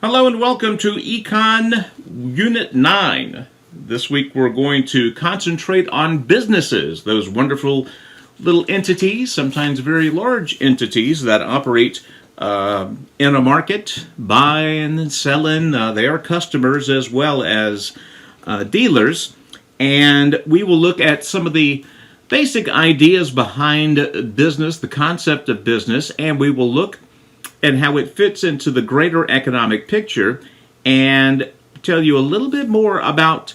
Hello and welcome to ECON Unit 9. This week we're going to concentrate on businesses, those wonderful little entities, sometimes very large entities that operate in a market, buying and selling. They are customers as well as dealers. And we will look at some of the basic ideas behind business, the concept of business, and we will look and how it fits into the greater economic picture, and tell you a little bit more about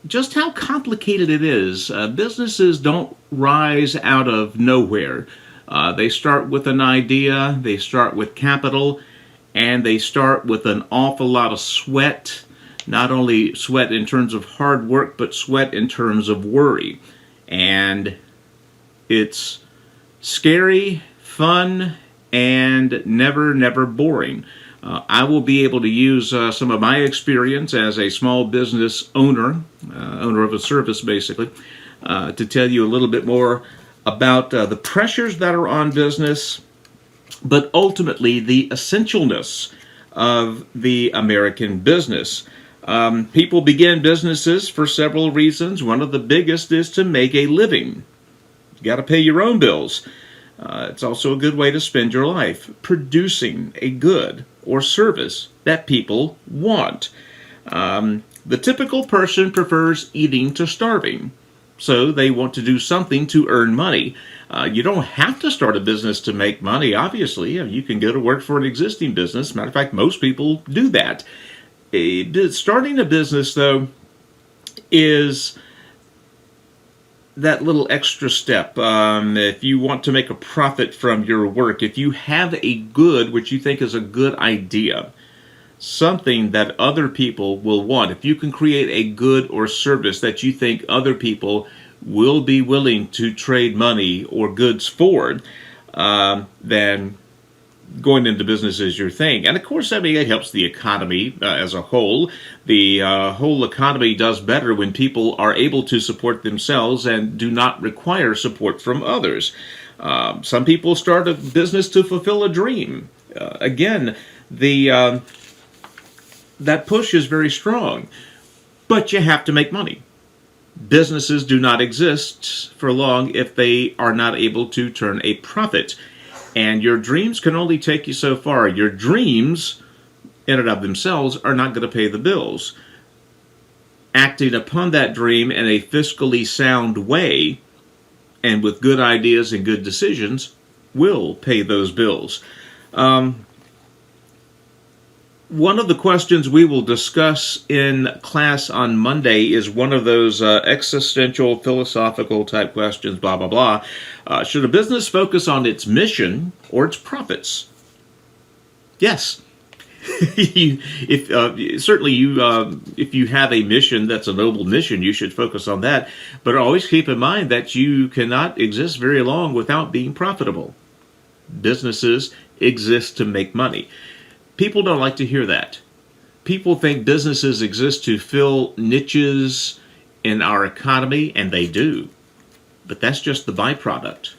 just how complicated it is. Businesses don't rise out of nowhere. They start with an idea, they start with capital, and they start with an awful lot of sweat. Not only sweat in terms of hard work, but sweat in terms of worry. And it's scary, fun, and never boring. I will be able to use some of my experience as a small business owner, owner of a service basically, to tell you a little bit more about the pressures that are on business, but ultimately the essentialness of the American business. People begin businesses for several reasons. One of the biggest is to make a living. You got to pay your own bills. It's also a good way to spend your life, producing a good or service that people want. The typical person prefers eating to starving, so they want to do something to earn money. You don't have to start a business to make money, obviously. You can go to work for an existing business. Matter of fact, most people do that. Starting a business, though, is that little extra step. If you want to make a profit from your work, if you have a good, which you think is a good idea, something that other people will want, if you can create a good or service that you think other people will be willing to trade money or goods for, then going into business is your thing. And of course, it helps the economy as a whole. The whole economy does better when people are able to support themselves and do not require support from others. Some people start a business to fulfill a dream. Again, that push is very strong, but you have to make money. Businesses do not exist for long if they are not able to turn a profit. And your dreams can only take you so far. Your dreams, in and of themselves, are not going to pay the bills. Acting upon that dream in a fiscally sound way, and with good ideas and good decisions, will pay those bills. One of the questions we will discuss in class on Monday is one of those existential, philosophical type questions, blah, blah, blah. Should a business focus on its mission or its profits? Yes. If you have a mission that's a noble mission, you should focus on that. But always keep in mind that you cannot exist very long without being profitable. Businesses exist to make money. People don't like to hear that. People think businesses exist to fill niches in our economy, and they do. But that's just the byproduct.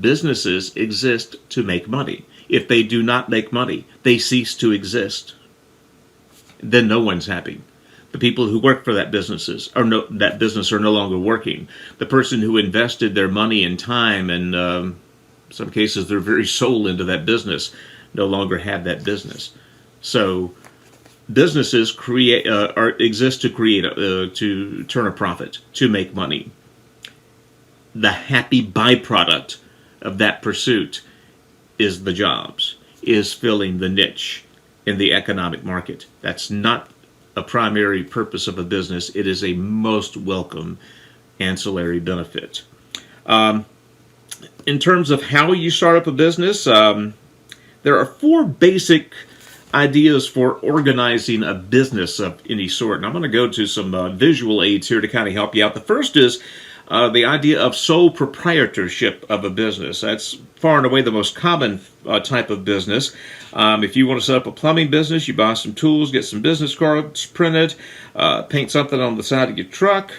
Businesses exist to make money. If they do not make money, they cease to exist. Then no one's happy. The people who work for that business are no longer working. The person who invested their money and time, and in some cases their very soul into that business, no longer have that business. So businesses exist to turn a profit, to make money. The happy byproduct of that pursuit is the jobs, is filling the niche in the economic market. That's not a primary purpose of a business. It is a most welcome ancillary benefit. In terms of how you start up a business, there are 4 basic ideas for organizing a business of any sort. And I'm going to go to some visual aids here to kind of help you out. The first is the idea of sole proprietorship of a business. That's far and away the most common type of business. If you want to set up a plumbing business, you buy some tools, get some business cards printed, paint something on the side of your truck,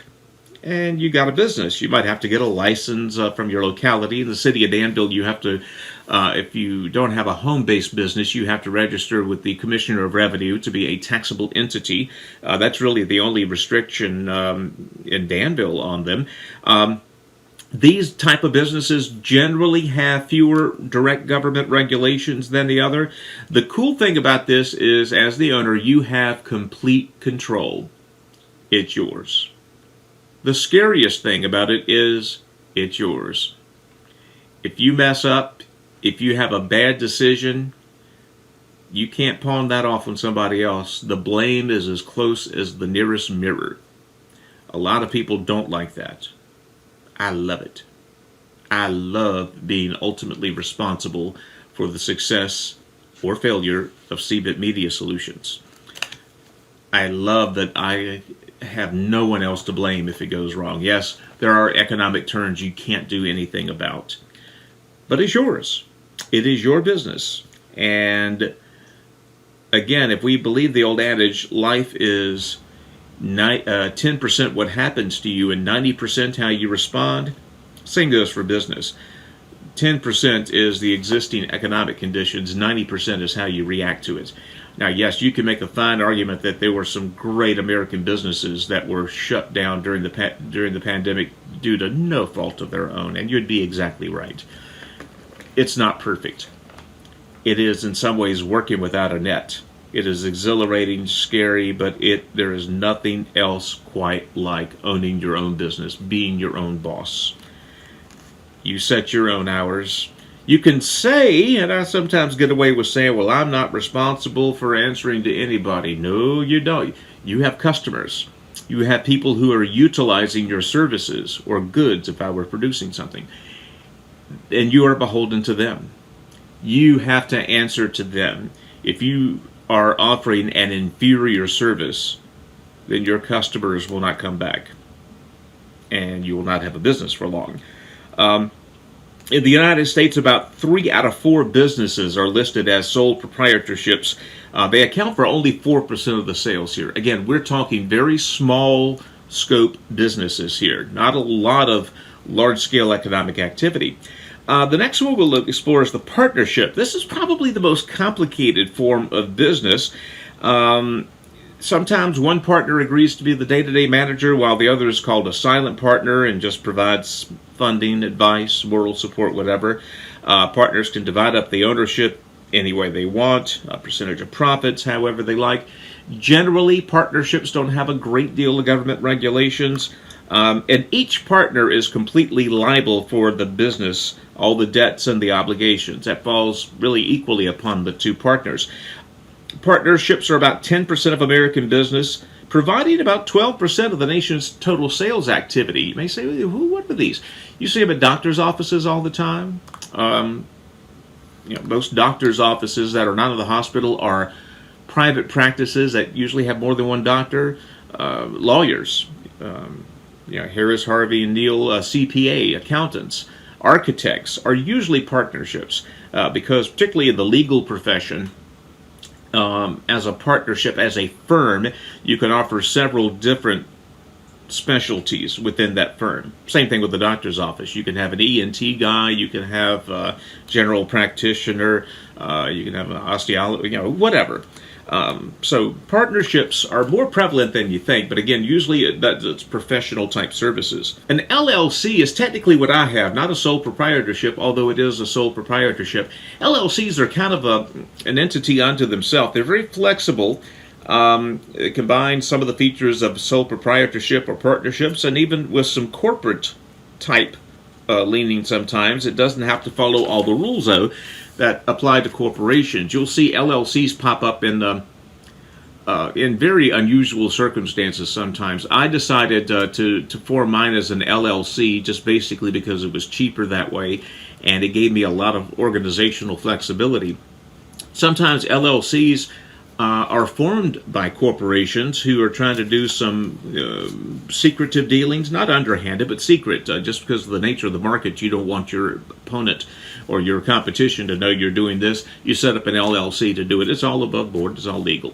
and you got a business. You might have to get a license from your locality. In the city of Danville, you have to, if you don't have a home-based business, you have to register with the Commissioner of Revenue to be a taxable entity. That's really the only restriction in Danville on them. These type of businesses generally have fewer direct government regulations than the other. The cool thing about this is, as the owner, you have complete control. It's yours. The scariest thing about it is it's yours. If you mess up, if you have a bad decision, you can't pawn that off on somebody else. The blame is as close as the nearest mirror. A lot of people don't like that. I love it. I love being ultimately responsible for the success or failure of CBIT Media Solutions. I love that I have no one else to blame if it goes wrong. Yes, there are economic turns you can't do anything about, but it's yours. It is your business. And again, if we believe the old adage, life is 10% what happens to you and 90% how you respond, same goes for business. 10% is the existing economic conditions, 90% is how you react to it. Now, yes, you can make a fine argument that there were some great American businesses that were shut down during the pandemic due to no fault of their own, and you'd be exactly right. It's not perfect. It is in some ways working without a net. It is exhilarating, scary, but there is nothing else quite like owning your own business, being your own boss. You set your own hours. You can say, and I sometimes get away with saying, well, I'm not responsible for answering to anybody. No, you don't. You have customers. You have people who are utilizing your services or goods if I were producing something. And you are beholden to them. You have to answer to them. If you are offering an inferior service, then your customers will not come back, and you will not have a business for long. In the United States, about 3 out of 4 businesses are listed as sole proprietorships. They account for only 4% of the sales here. Again, we're talking very small scope businesses here, not a lot of large-scale economic activity. The next one we'll explore is the partnership. This is probably the most complicated form of business. Sometimes one partner agrees to be the day-to-day manager while the other is called a silent partner and just provides funding, advice, moral support, whatever. Partners can divide up the ownership any way they want, a percentage of profits, however they like. Generally, partnerships don't have a great deal of government regulations. And each partner is completely liable for the business, all the debts and the obligations. That falls really equally upon the two partners. Partnerships are about 10% of American business, providing about 12% of the nation's total sales activity. You may say, what are these? You see them at doctors' offices all the time. Most doctors' offices that are not in the hospital are private practices that usually have more than one doctor. Lawyers. Harris, Harvey, and Neal, CPA, accountants, architects are usually partnerships because particularly in the legal profession, as a partnership, as a firm, you can offer several different specialties within that firm. Same thing with the doctor's office. You can have an ENT guy, you can have a general practitioner, you can have an osteologist, whatever. So partnerships are more prevalent than you think, but again, usually it's professional type services. An LLC is technically what I have, not a sole proprietorship, although it is a sole proprietorship. LLCs are kind of an entity unto themselves. They're very flexible. It combines some of the features of sole proprietorship or partnerships, and even with some corporate type leaning sometimes. It doesn't have to follow all the rules, though, that apply to corporations. You'll see LLCs pop up in very unusual circumstances sometimes. I decided to form mine as an LLC just basically because it was cheaper that way, and it gave me a lot of organizational flexibility. Sometimes LLCs are formed by corporations who are trying to do some secretive dealings, not underhanded, but secret. Just because of the nature of the market, you don't want your opponent or your competition to know you're doing this. You set up an LLC to do it. It's all above board. It's all legal.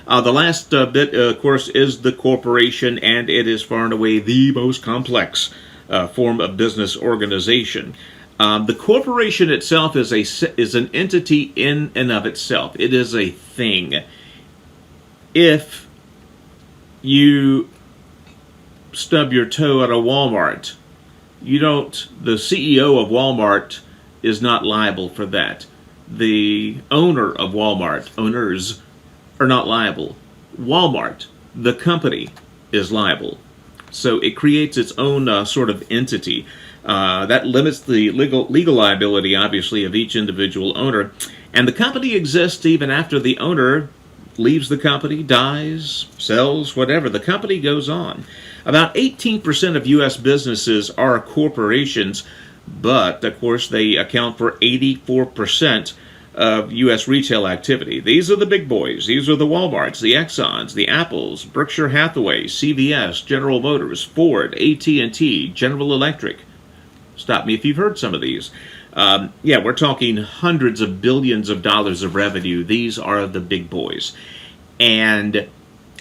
The last bit, of course, is the corporation, and it is far and away the most complex form of business organization. The corporation itself is an entity in and of itself. It is a thing. If you stub your toe at a Walmart, the CEO of Walmart is not liable for that. The owner of Walmart, owners, are not liable. Walmart, the company, is liable. So it creates its own sort of entity. That limits the legal liability, obviously, of each individual owner. And the company exists even after the owner leaves the company, dies, sells, whatever. The company goes on. About 18% of U.S. businesses are corporations, but, of course, they account for 84% of U.S. retail activity. These are the big boys. These are the Walmarts, the Exxons, the Apples, Berkshire Hathaway, CVS, General Motors, Ford, AT&T, General Electric. Stop me if you've heard some of these. We're talking hundreds of billions of dollars of revenue. These are the big boys. And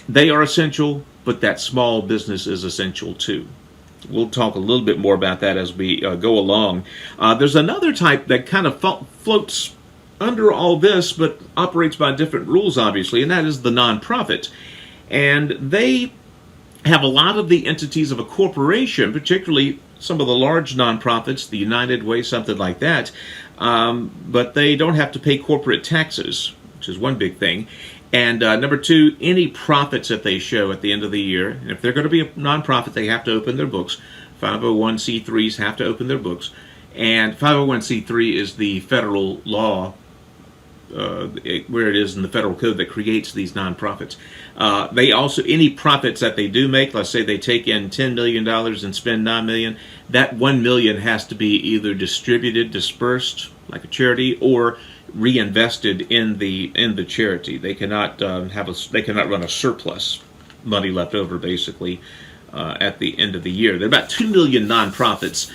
they are essential, but that small business is essential too. We'll talk a little bit more about that as we go along. There's another type that kind of floats under all this, but operates by different rules, obviously, and that is the nonprofit. And they have a lot of the entities of a corporation, particularly some of the large nonprofits, the United Way, something like that, but they don't have to pay corporate taxes, which is one big thing. And number two, any profits that they show at the end of the year, and if they're going to be a nonprofit, they have to open their books. 501c3s have to open their books. And 501c3 is the federal law, where it is in the federal code that creates these nonprofits. They also, any profits that they do make, let's say they take in $10 million and spend $9 million, that $1 million has to be either distributed, dispersed, like a charity, or reinvested in the charity. They cannot they cannot run a surplus, money left over, basically, at the end of the year. There are about 2 million nonprofits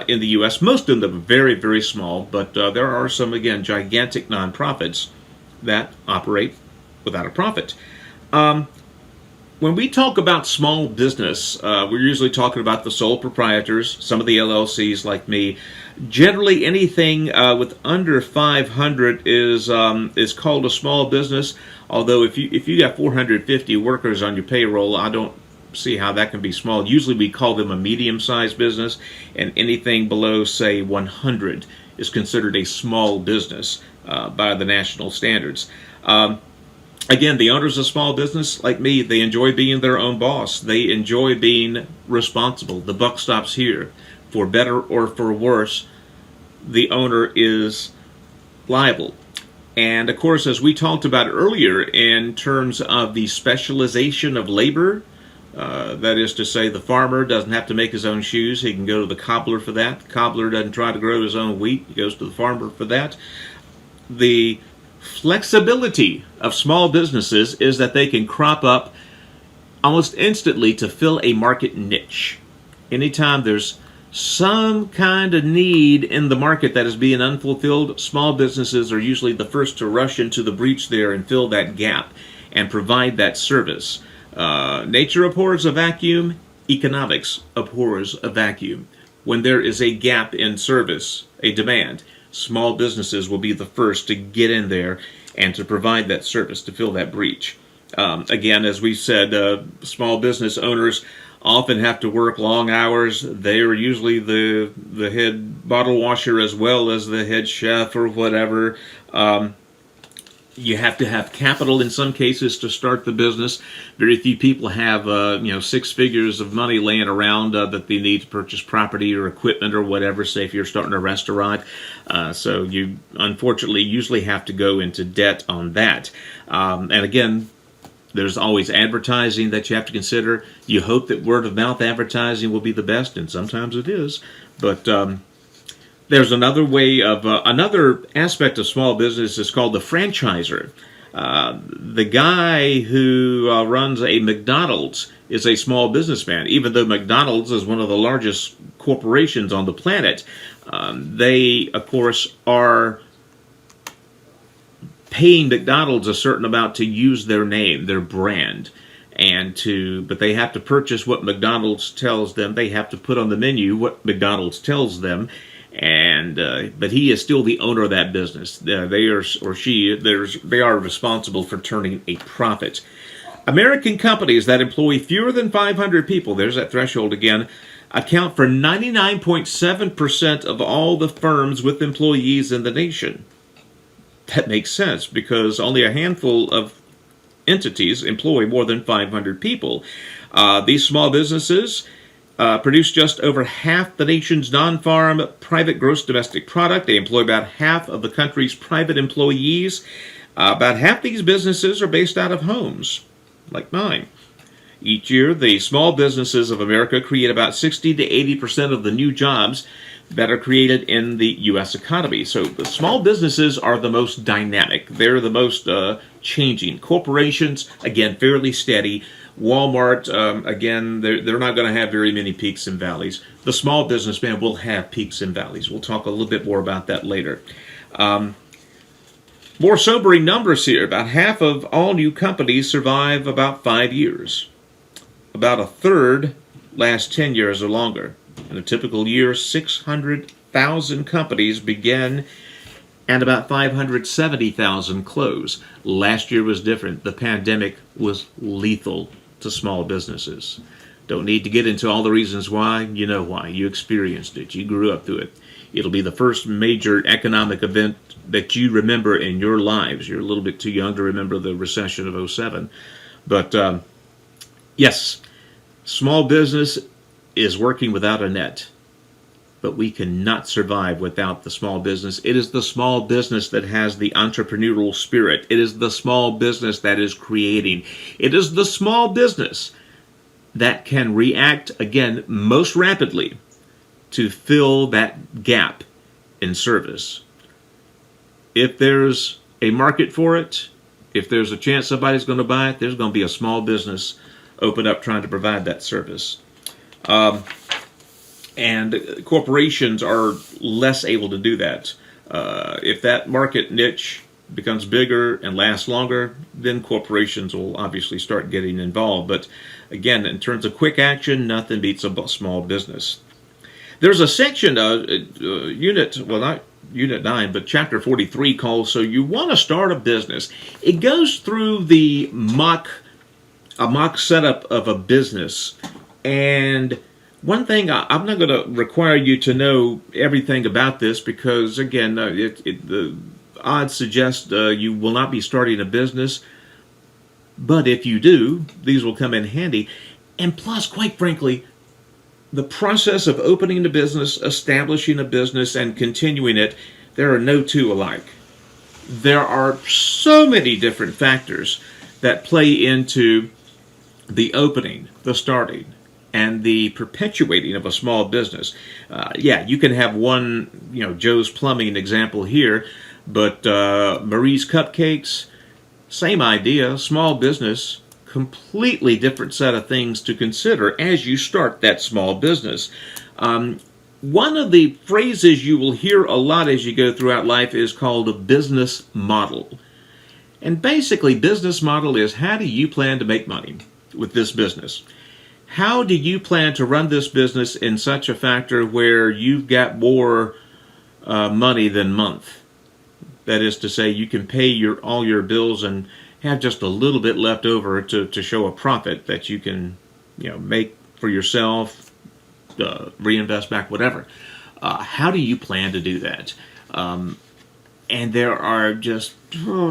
in the U.S. Most of them are very, very small, but there are some, again, gigantic nonprofits that operate without a profit. When we talk about small business, we're usually talking about the sole proprietors, some of the LLCs like me. Generally, anything with under 500 is called a small business. Although if you got 450 workers on your payroll, I don't see how that can be small. Usually we call them a medium-sized business, and anything below, say, 100 is considered a small business by the national standards. Again, the owners of small business, like me, they enjoy being their own boss. They enjoy being responsible. The buck stops here. For better or for worse, the owner is liable. And of course, as we talked about earlier, in terms of the specialization of labor, that is to say, the farmer doesn't have to make his own shoes. He can go to the cobbler for that. The cobbler doesn't try to grow his own wheat. He goes to the farmer for that. The flexibility of small businesses is that they can crop up almost instantly to fill a market niche. Anytime there's some kind of need in the market that is being unfulfilled, small businesses are usually the first to rush into the breach there and fill that gap and provide that service. Nature abhors a vacuum. Economics abhors a vacuum. When there is a gap in service, a demand, small businesses will be the first to get in there and to provide that service to fill that breach. Again, as we said, small business owners often have to work long hours. They are usually the head bottle washer as well as the head chef or whatever. You have to have capital in some cases to start the business. Very few people have 6 figures of money laying around that they need to purchase property or equipment or whatever, say if you're starting a restaurant. So you unfortunately usually have to go into debt on that. And again, there's always advertising that you have to consider. You hope that word of mouth advertising will be the best, and sometimes it is. But there's another way of another aspect of small business is called the franchiser. The guy who runs a McDonald's is a small businessman. Even though McDonald's is one of the largest corporations on the planet, they, of course, are paying McDonald's a certain amount to use their name, their brand, but they have to purchase what McDonald's tells them. They have to put on the menu what McDonald's tells them, but he is still the owner of that business. They are responsible for turning a profit. American companies that employ fewer than 500 people, there's that threshold again, account for 99.7% of all the firms with employees in the nation. That makes sense because only a handful of entities employ more than 500 people. These small businesses produce just over half the nation's non-farm private gross domestic product. They employ about half of the country's private employees. About half these businesses are based out of homes, like mine. Each year, the small businesses of America create about 60 to 80% of the new jobs that are created in the U.S. economy. So the small businesses are the most dynamic. They're the most changing. Corporations, again, fairly steady. Walmart, again, they're not going to have very many peaks and valleys. The small businessman will have peaks and valleys. We'll talk a little bit more about that later. More sobering numbers here. About half of all new companies survive about 5 years. About a third last 10 years or longer. In a typical year, 600,000 companies begin and about 570,000 close. Last year was different. The pandemic was lethal to small businesses. Don't need to get into all the reasons why. You know why. You experienced it. You grew up through it. It'll be the first major economic event that you remember in your lives. You're a little bit too young to remember the recession of '07. But yes, small business is working without a net. But we cannot survive without the small business. It is the small business that has the entrepreneurial spirit. It is the small business that is creating. It is the small business that can react, again, most rapidly to fill that gap in service. If there's a market for it, if there's a chance somebody's going to buy it, there's going to be a small business open up trying to provide that service. And corporations are less able to do that. If that market niche becomes bigger and lasts longer, then corporations will obviously start getting involved. But again, in terms of quick action, nothing beats a small business. There's a section, not Unit 9, but Chapter 43 called So You Want to Start a Business. It goes through a mock setup of a business. And one thing, I'm not going to require you to know everything about this because, again, the odds suggest you will not be starting a business. But if you do, these will come in handy. And plus, quite frankly, the process of opening a business, establishing a business, and continuing it, there are no two alike. There are so many different factors that play into the opening, the starting, and the perpetuating of a small business. You can have one, Joe's Plumbing example here, but Marie's Cupcakes, same idea, small business, completely different set of things to consider as you start that small business. One of the phrases you will hear a lot as you go throughout life is called a business model. And basically, business model is how do you plan to make money with this business? How do you plan to run this business in such a factor where you've got more money than month? That is to say, you can pay all your bills and have just a little bit left over to show a profit that you can, make for yourself, reinvest back, whatever. How do you plan to do that? And there are just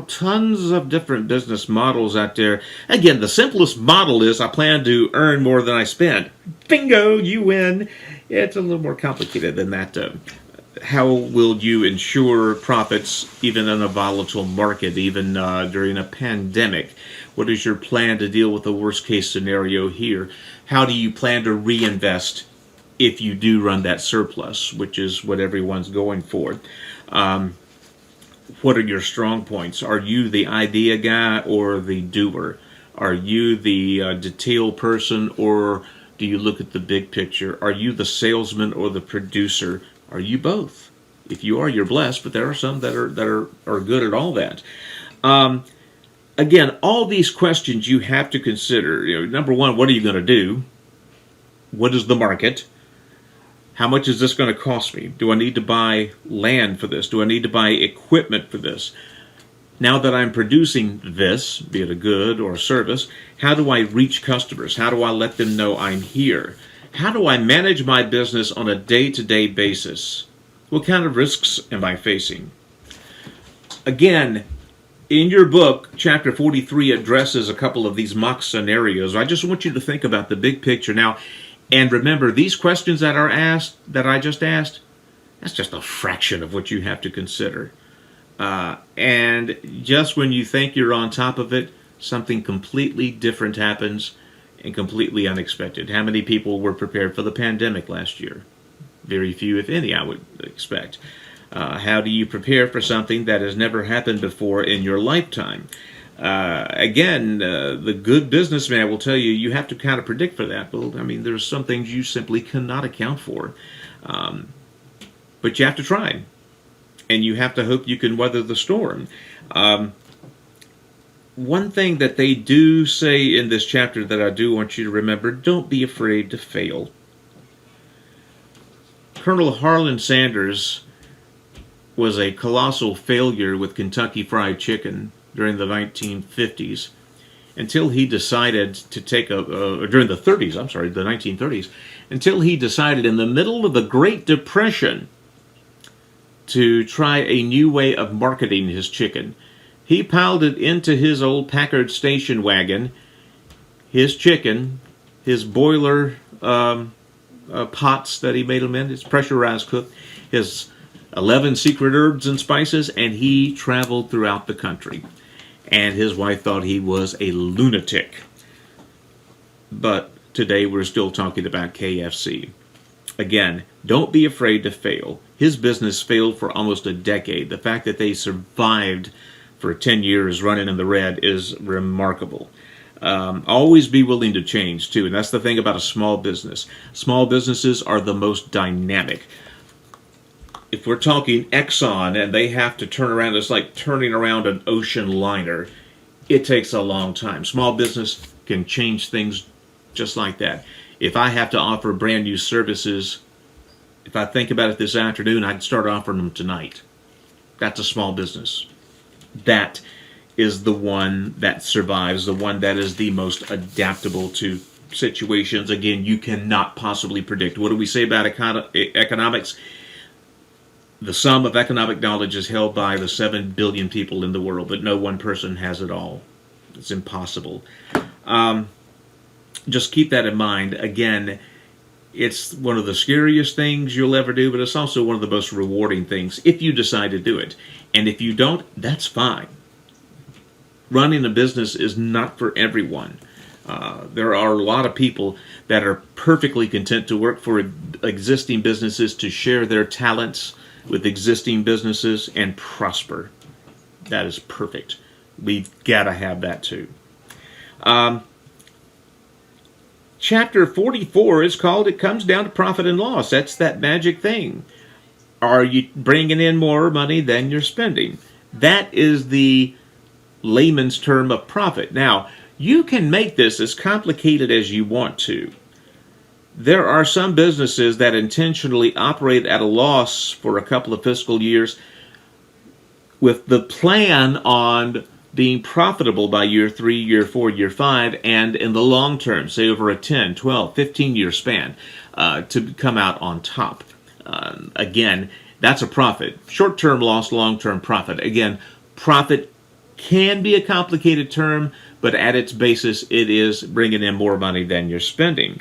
tons of different business models out there. Again, the simplest model is I plan to earn more than I spend. Bingo, you win. It's a little more complicated than that. How will you ensure profits even in a volatile market, even during a pandemic? What is your plan to deal with the worst case scenario here? How do you plan to reinvest if you do run that surplus, which is what everyone's going for? What are your strong points? Are you the idea guy or the doer? Are you the detail person or do you look at the big picture? Are you the salesman or the producer? Are you both? If you are, you're blessed, but there are some that are good at all that. Again, all these questions you have to consider. Number one, what are you going to do? What is the market? How much is this going to cost me? Do I need to buy land for this? Do I need to buy equipment for this? Now that I'm producing this, be it a good or a service, how do I reach customers? How do I let them know I'm here? How do I manage my business on a day-to-day basis? What kind of risks am I facing? Again, in your book, chapter 43 addresses a couple of these mock scenarios. I just want you to think about the big picture now. And remember, these questions that are asked, that I just asked, that's just a fraction of what you have to consider. And just when you think you're on top of it, something completely different happens and completely unexpected. How many people were prepared for the pandemic last year? Very few, if any, I would expect. How do you prepare for something that has never happened before in your lifetime? Again, the good businessman will tell you you have to kind of predict for that. Well, I mean, there's some things you simply cannot account for. But you have to try. And you have to hope you can weather the storm. One thing that they do say in this chapter that I do want you to remember, don't be afraid to fail. Colonel Harlan Sanders was a colossal failure with Kentucky Fried Chicken during the 1950s until he decided to take during the 30s, I'm sorry, the 1930s, until he decided in the middle of the Great Depression to try a new way of marketing his chicken. He piled it into his old Packard station wagon, his chicken, his boiler pots that he made them in, his pressurized cook, his 11 secret herbs and spices, and he traveled throughout the country. And his wife thought he was a lunatic. But today we're still talking about KFC. Again, don't be afraid to fail. His business failed for almost a decade. The fact that they survived for 10 years running in the red is remarkable. Always be willing to change, too. And that's the thing about a small business. Small businesses are the most dynamic. If we're talking ECON and they have to turn around, it's like turning around an ocean liner. It takes a long time. Small business can change things just like that. If I have to offer brand new services, if I think about it this afternoon, I'd start offering them tonight. That's a small business. That is the one that survives, the one that is the most adaptable to situations. Again, you cannot possibly predict. What do we say about economics? The sum of economic knowledge is held by the 7 billion people in the world, but no one person has it all. It's impossible. Just keep that in mind. Again, it's one of the scariest things you'll ever do, but it's also one of the most rewarding things if you decide to do it. And if you don't, that's fine. Running a business is not for everyone. There are a lot of people that are perfectly content to work for existing businesses to share their talents with existing businesses and prosper. That is perfect. We've got to have that too. Chapter 44 is called It Comes Down to Profit and Loss. That's that magic thing. Are you bringing in more money than you're spending? That is the layman's term of profit. Now, you can make this as complicated as you want to. There are some businesses that intentionally operate at a loss for a couple of fiscal years with the plan on being profitable by year 3, year 4, year 5, and in the long term, say over a 10, 12, 15-year span, to come out on top. Again, that's a profit. Short-term loss, long-term profit. Again, profit can be a complicated term, but at its basis, it is bringing in more money than you're spending.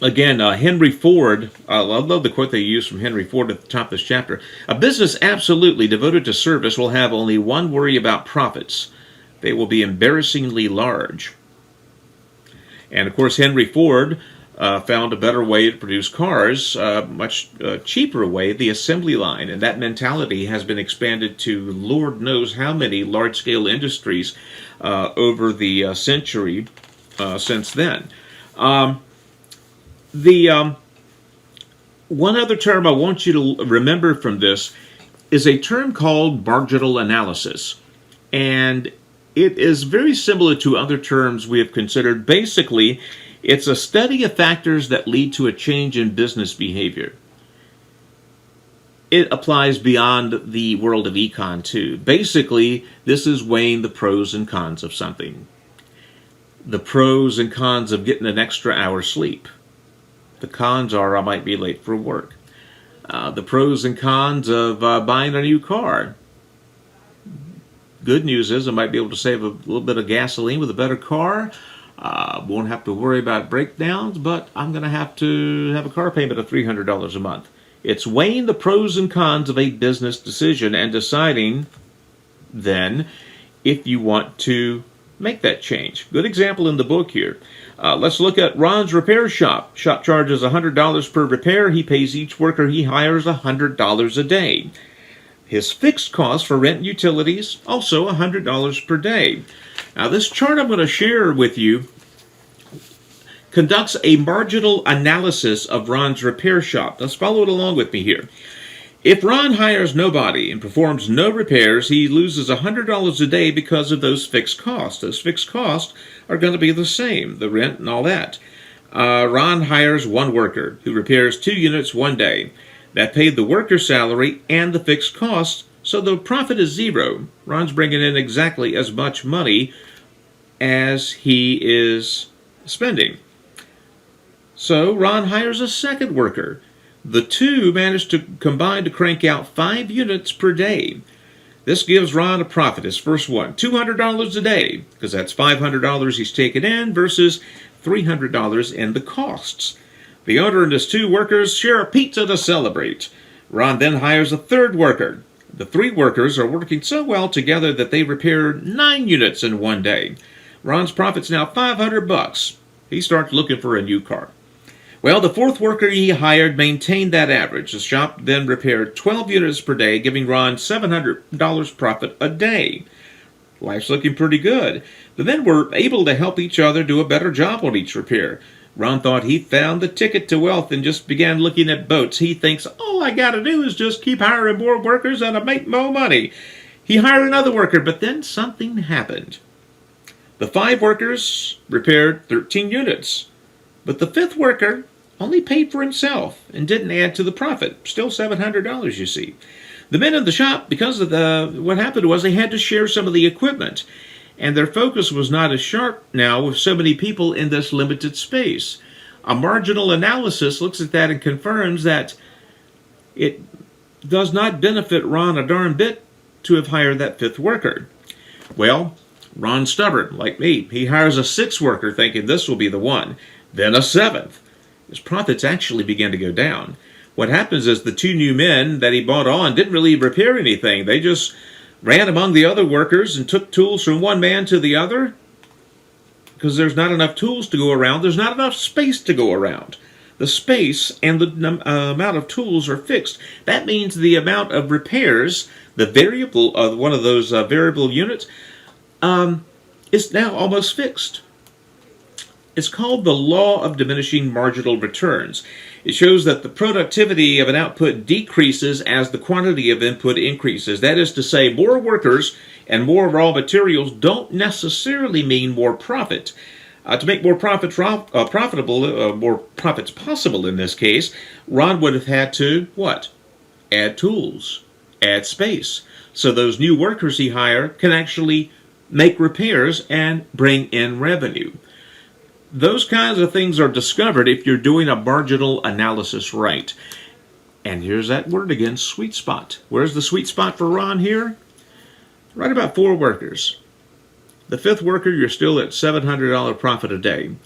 Again, Henry Ford, I love the quote they use from Henry Ford at the top of this chapter. A business absolutely devoted to service will have only one worry about profits. They will be embarrassingly large. And of course, Henry Ford found a better way to produce cars, much cheaper way, the assembly line. And that mentality has been expanded to Lord knows how many large-scale industries over the century since then. One other term I want you to remember from this is a term called marginal analysis. And it is very similar to other terms we have considered. Basically, it's a study of factors that lead to a change in business behavior. It applies beyond the world of econ too. Basically, this is weighing the pros and cons of something. The pros and cons of getting an extra hour's sleep. The cons are I might be late for work. The pros and cons of buying a new car. Good news is I might be able to save a little bit of gasoline with a better car. Won't have to worry about breakdowns, but I'm going to have a car payment of $300 a month. It's weighing the pros and cons of a business decision and deciding then if you want to make that change. Good example in the book here. Let's look at Ron's repair shop. Shop charges $100 per repair. He pays each worker he hires $100 a day. His fixed cost for rent and utilities, also $100 per day. Now this chart I'm going to share with you conducts a marginal analysis of Ron's repair shop. Let's follow it along with me here. If Ron hires nobody and performs no repairs, he loses $100 a day because of those fixed costs. Those fixed costs are going to be the same, the rent and all that. Ron hires one worker who repairs 2 units one day. That paid the worker's salary and the fixed costs, so the profit is zero. Ron's bringing in exactly as much money as he is spending. So Ron hires a second worker. The two manage to combine to crank out 5 units per day. This gives Ron a profit, his first one, $200 a day, because that's $500 he's taken in versus $300 in the costs. The owner and his 2 workers share a pizza to celebrate. Ron then hires a third worker. The 3 workers are working so well together that they repair 9 units in one day. Ron's profit's now $500. He starts looking for a new car. Well, the 4th worker he hired maintained that average. The shop then repaired 12 units per day, giving Ron $700 profit a day. Life's looking pretty good. The men were able to help each other do a better job on each repair. Ron thought he found the ticket to wealth and just began looking at boats. He thinks, all I got to do is just keep hiring more workers and I make more money. He hired another worker, but then something happened. The 5 workers repaired 13 units, but the 5th worker only paid for himself and didn't add to the profit. Still $700, you see. The men in the shop, because of what happened was they had to share some of the equipment, and their focus was not as sharp now with so many people in this limited space. A marginal analysis looks at that and confirms that it does not benefit Ron a darn bit to have hired that 5th worker. Well, Ron's stubborn, like me. He hires a 6th worker thinking this will be the one, then a 7th. His profits actually began to go down. What happens is the 2 new men that he bought on didn't really repair anything. They just ran among the other workers and took tools from one man to the other because there's not enough tools to go around. There's not enough space to go around. The space and the amount of tools are fixed. That means the amount of repairs, the variable of one of those variable units, is now almost fixed. It's called the law of diminishing marginal returns. It shows that the productivity of an output decreases as the quantity of input increases. That is to say, more workers and more raw materials don't necessarily mean more profit. To make more profits more profits possible in this case, Ron would have had to, what? Add tools, add space. So those new workers he hired can actually make repairs and bring in revenue. Those kinds of things are discovered if you're doing a marginal analysis right. And here's that word again, sweet spot. Where's the sweet spot for Ron here? Right about 4 workers. The 5th worker, you're still at $700 profit a day.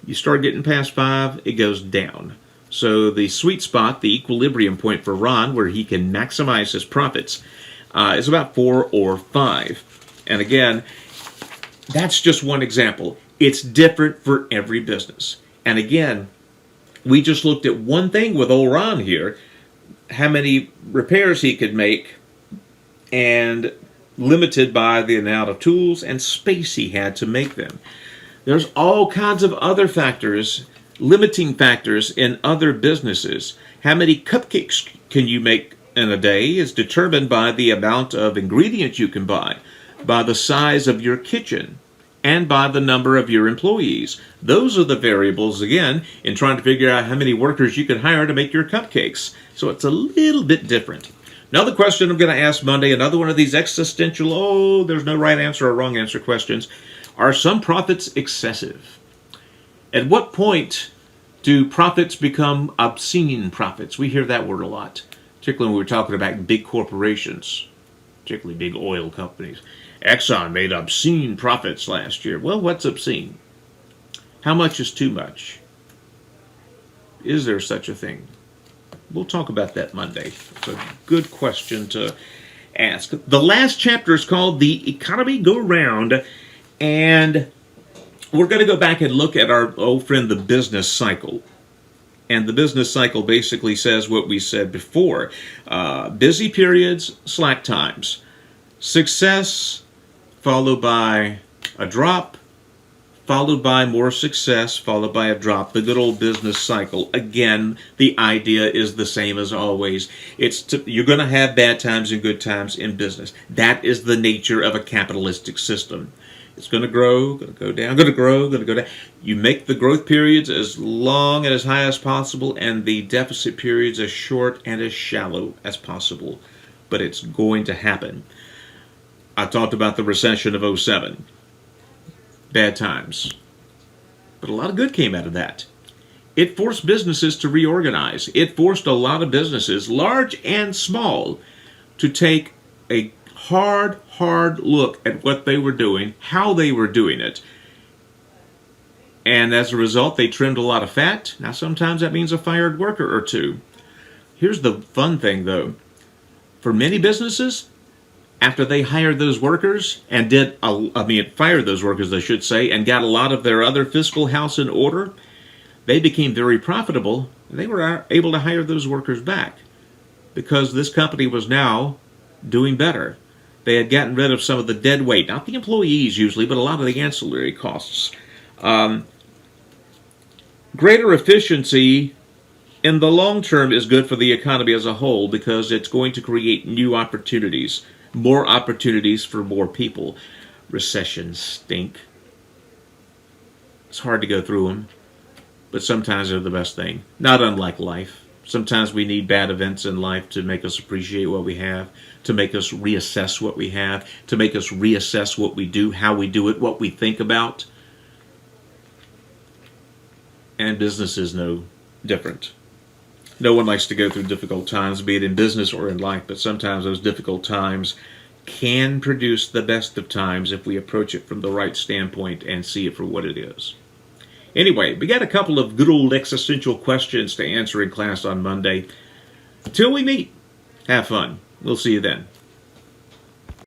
You start getting past 5, it goes down. So the sweet spot, the equilibrium point for Ron, where he can maximize his profits, is about 4 or 5. And again, that's just one example. It's different for every business. And again, we just looked at one thing with old Ron here, how many repairs he could make, and limited by the amount of tools and space he had to make them. There's all kinds of other factors, limiting factors in other businesses. How many cupcakes can you make in a day is determined by the amount of ingredients you can buy. by the size of your kitchen and by the number of your employees. Those are the variables, again, in trying to figure out how many workers you can hire to make your cupcakes. So it's a little bit different. Another question I'm going to ask Monday, another one of these existential, there's no right answer or wrong answer questions. Are some profits excessive? At what point do profits become obscene profits? We hear that word a lot, particularly when we're talking about big corporations, particularly big oil companies. Exxon made obscene profits last year. Well, what's obscene? How much is too much? Is there such a thing? We'll talk about that Monday. It's a good question to ask. The last chapter is called The Economy Go Round, and we're going to go back and look at our old friend, the business cycle. And the business cycle basically says what we said before. Busy periods, slack times. Success, followed by a drop, followed by more success, followed by a drop. The good old business cycle. Again, the idea is the same as always. You're going to have bad times and good times in business. That is the nature of a capitalistic system. It's going to grow, going to go down, going to grow, going to go down. You make the growth periods as long and as high as possible, and the deficit periods as short and as shallow as possible. But it's going to happen. I talked about the recession of '07. Bad times. But a lot of good came out of that. It forced businesses to reorganize. It forced a lot of businesses, large and small, to take a hard look at what they were doing, how they were doing it. And as a result, they trimmed a lot of fat. Now, sometimes that means a fired worker or two. Here's the fun thing, though. For many businesses, after they hired those workers and fired those workers, I should say, and got a lot of their other fiscal house in order, they became very profitable. They were able to hire those workers back because this company was now doing better. They had gotten rid of some of the dead weight, not the employees usually, but a lot of the ancillary costs. Greater efficiency in the long term is good for the economy as a whole because it's going to create new opportunities. More opportunities for more people. Recessions stink. It's hard to go through them, but sometimes they're the best thing. Not unlike life. Sometimes we need bad events in life to make us appreciate what we have, to make us reassess what we have, to make us reassess what we do, how we do it, what we think about. And business is no different. No one likes to go through difficult times, be it in business or in life, but sometimes those difficult times can produce the best of times if we approach it from the right standpoint and see it for what it is. Anyway, we got a couple of good old existential questions to answer in class on Monday. Until we meet, have fun. We'll see you then.